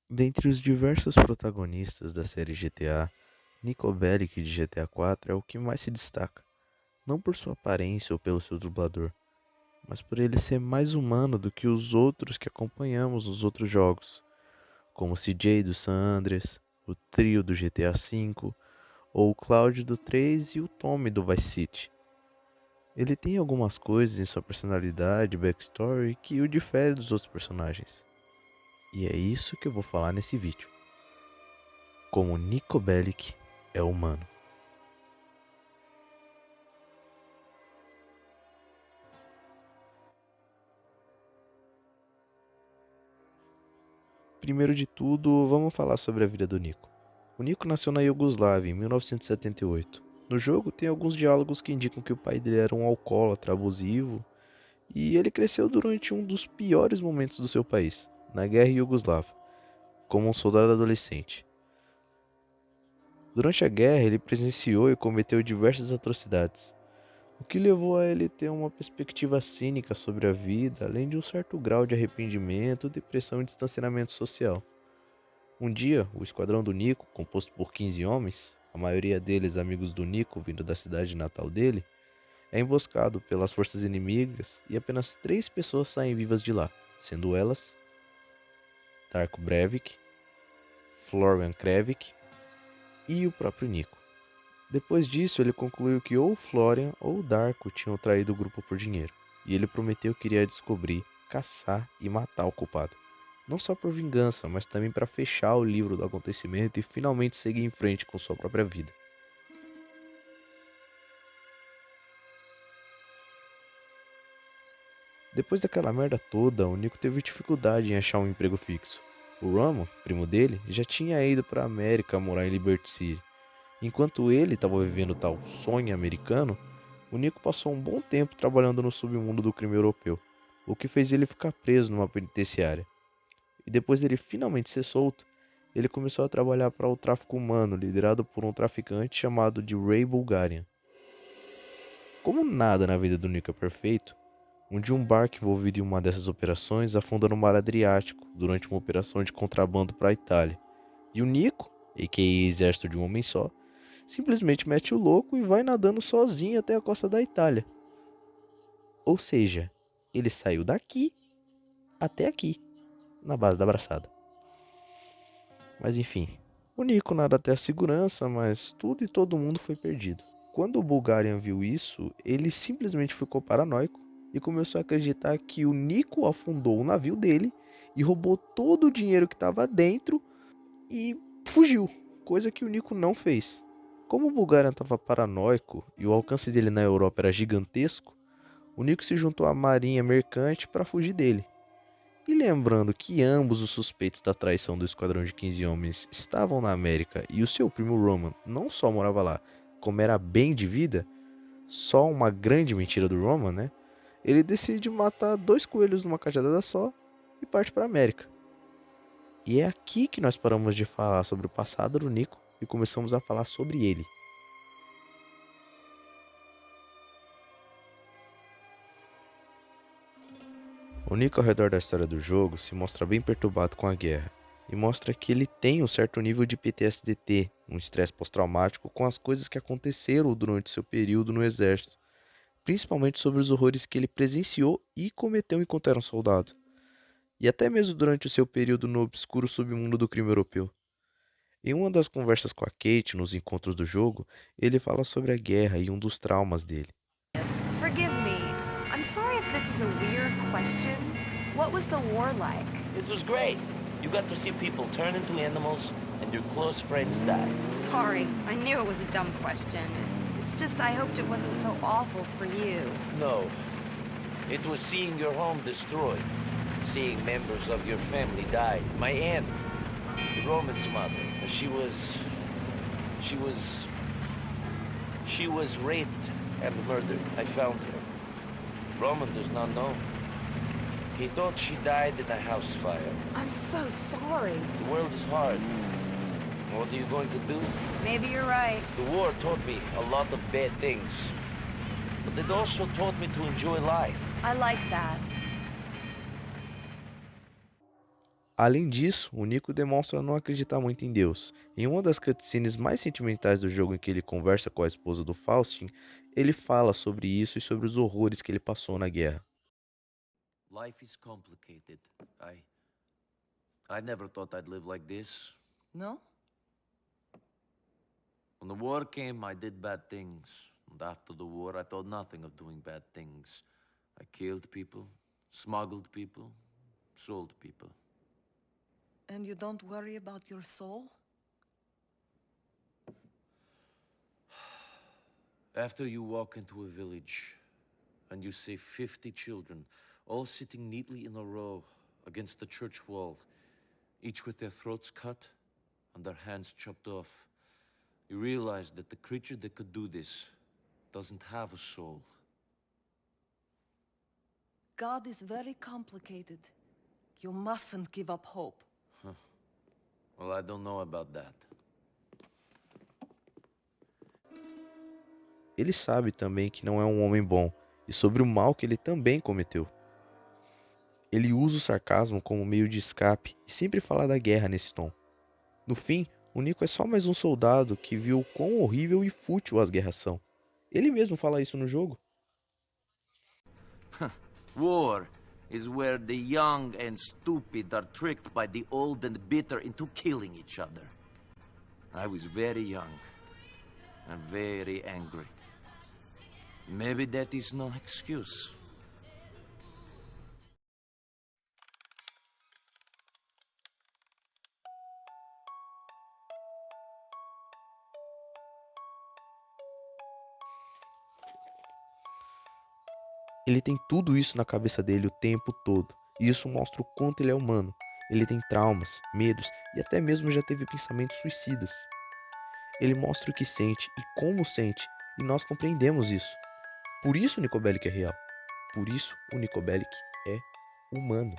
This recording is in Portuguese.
Dentre os diversos protagonistas da série GTA, Nico Bellic de GTA IV é o que mais se destaca, não por sua aparência ou pelo seu dublador, mas por ele ser mais humano do que os outros que acompanhamos nos outros jogos, como o CJ do San Andreas, o trio do GTA V, ou o Cloud do 3 e o Tommy do Vice City. Ele tem algumas coisas em sua personalidade e backstory que o difere dos outros personagens. E é isso que eu vou falar nesse vídeo. Como Nico Bellic é humano. Primeiro de tudo, vamos falar sobre a vida do Nico. O Nico nasceu na Iugoslávia em 1978. No jogo tem alguns diálogos que indicam que o pai dele era um alcoólatra abusivo e ele cresceu durante um dos piores momentos do seu país, na Guerra Iugoslava, como um soldado adolescente. Durante a guerra, ele presenciou e cometeu diversas atrocidades, o que levou a ele ter uma perspectiva cínica sobre a vida, além de um certo grau de arrependimento, depressão e distanciamento social. Um dia, o esquadrão do Nico, composto por 15 homens, a maioria deles amigos do Nico vindo da cidade natal dele, é emboscado pelas forças inimigas e apenas 3 pessoas saem vivas de lá, sendo elas Darko Breivik, Florian Krevik e o próprio Nico. Depois disso, ele concluiu que ou Florian ou Darko tinham traído o grupo por dinheiro, e ele prometeu que iria descobrir, caçar e matar o culpado. Não só por vingança, mas também para fechar o livro do acontecimento e finalmente seguir em frente com sua própria vida. Depois daquela merda toda, o Nico teve dificuldade em achar um emprego fixo. O Roman, primo dele, já tinha ido para a América morar em Liberty City. Enquanto ele estava vivendo tal sonho americano, o Nico passou um bom tempo trabalhando no submundo do crime europeu, o que fez ele ficar preso numa penitenciária. E depois dele finalmente ser solto, ele começou a trabalhar para o tráfico humano, liderado por um traficante chamado de Ray Bulgarian. Como nada na vida do Nico é perfeito, um dia um barco envolvido em uma dessas operações afunda no mar Adriático durante uma operação de contrabando para a Itália. E o Nico, a.k.a. Exército de um Homem Só, simplesmente mete o louco e vai nadando sozinho até a costa da Itália. Ou seja, ele saiu daqui até aqui, na base da braçada. Mas enfim, o Nico nada até a segurança, mas tudo e todo mundo foi perdido. Quando o Bulgarian viu isso, ele simplesmente ficou paranoico e começou a acreditar que o Nico afundou o navio dele e roubou todo o dinheiro que estava dentro e fugiu, coisa que o Nico não fez. Como o Bulgarian estava paranoico e o alcance dele na Europa era gigantesco, o Nico se juntou à marinha mercante para fugir dele. E lembrando que ambos os suspeitos da traição do esquadrão de 15 homens estavam na América e o seu primo Roman não só morava lá, como era bem de vida, só uma grande mentira do Roman, né? Ele decide matar 2 coelhos numa cajadada só e parte para a América. E é aqui que nós paramos de falar sobre o passado do Nico e começamos a falar sobre ele. O Nico ao redor da história do jogo se mostra bem perturbado com a guerra e mostra que ele tem um certo nível de PTSD, um estresse pós-traumático com as coisas que aconteceram durante seu período no exército, principalmente sobre os horrores que ele presenciou e cometeu enquanto era um soldado, e até mesmo durante o seu período no obscuro submundo do crime europeu. Em uma das conversas com a Kate nos encontros do jogo, ele fala sobre a guerra e um dos traumas dele. Forgive me. I'm sorry if this is a weird question. What was the war like? It was great. You got to see people turn into animals and your close friends die. Sorry, I knew it was a dumb question. It's just I hoped it wasn't so awful for you. No. It was seeing your home destroyed. Seeing members of your family die. My aunt, the Roman's mother, she was raped and murdered. I found her. Roman does not know. He thought she died in a house fire. I'm so sorry. The world is hard. What are you going to do? Maybe you're right. The war taught me a lot of bad things. But it also taught me to enjoy life. I like that. Além disso, o Nico demonstra não acreditar muito em Deus. Em uma das cutscenes mais sentimentais do jogo em que ele conversa com a esposa do Faustin, ele fala sobre isso e sobre os horrores que ele passou na guerra. Life is complicated. I never thought I'd live like this. No? When the war came, I did bad things. And after the war, I thought nothing of doing bad things. I killed people, smuggled people, sold people. And you don't worry about your soul? After you walk into a village and you see 50 children all sitting neatly in a row against the church wall, each with their throats cut and their hands chopped off, you realize that the creature that could do this doesn't have a soul. God is very complicated. You mustn't give up hope. Well, I don't know about that. Ele sabe também que não é um homem bom e sobre o mal que ele também cometeu. Ele usa o sarcasmo como meio de escape e sempre fala da guerra nesse tom. No fim, o Nico é só mais um soldado que viu o quão horrível e fútil as guerras são. Ele mesmo fala isso no jogo. War is where the young and stupid are tricked by the old and bitter into killing each other. I was very young and very angry. Maybe that is no excuse. Ele tem tudo isso na cabeça dele o tempo todo, e isso mostra o quanto ele é humano. Ele tem traumas, medos e até mesmo já teve pensamentos suicidas. Ele mostra o que sente e como sente, e nós compreendemos isso. Por isso o Nico Bellic é real. Por isso o Nico Bellic é humano.